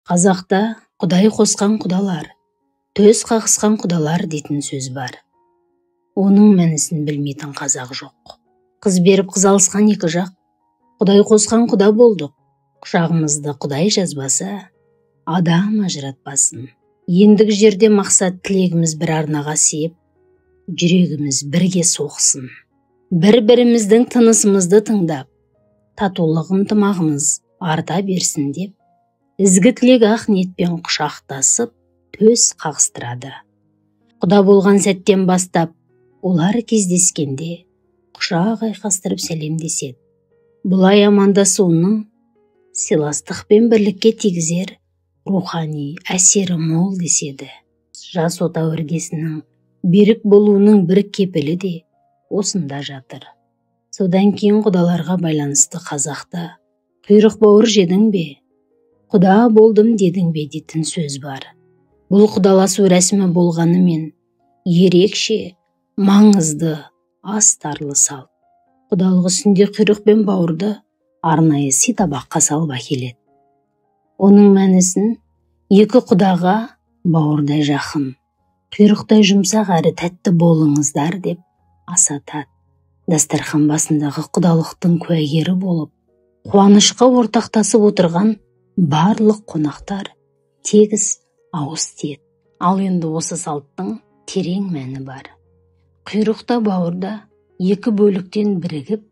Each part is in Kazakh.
Қазақта Құдай қосқан құдалар, төс қағысқан құдалар дейтін сөз бар. Оның мәнісін білмейтін қазақ жоқ. Қыз беріп қыз алысқан екі жақ, Құдай қосқан құда болдық. Құшағымызды Құдай жазбаса, адам ажыратпасын. Ендігі жерде мақсат тілегіміз бір арнаға сиып, жүрегіміз бірге соқсын. Бір-біріміздің тынысымызды тыңдап, татулық ынтымағымыз арта берсін деп, ізгі тілек ақ ниетпен құшақтасып, төс қағыстырады. Құда болған сәттен бастап, олар кездескенде құшақ айқастырып сәлемдеседі. Бұлай амандасуының сыйластық пен бірлікке тигізер рухани әсері мол деседі. Жас отау іргесінің берік болуының бір кепілі де осында жатыр. Содан кейін құдаларға байланысты қазақта құйрық бауыр жедің бе, құда болдым дедің бе дейтін сөз бар. Бұл құдаласу рәсімі болғанымен ерекше, маңызды, астарлы салт. Құдалық үстінде құйрық пен бауырды арнайы сый табаққа салып әкеледі. Оның мәнісін екі құдаға бауырдай жақын, құйрықтай жұмсақ әрі тәтті болыңыздар деп асатады. Дастархан басындағы құдалықтың куәгері болып, қуанышқа ортақтасып отырған барлық қонақтар тегіс ауыз тиеді. Ал енді осы салттың терең мәні бар. Құйрықта бауырда екі бөліктен бірігіп,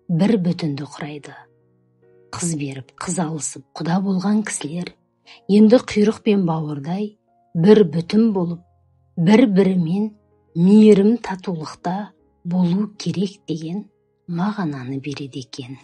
бір бүтінді құрайды. Қыз беріп, қыз алысып, құда болған кісілер енді құйрық пен бауырдай бір бүтін болып, бір-бірімен мейірім татулықта болу керек деген мағынаны береді екен.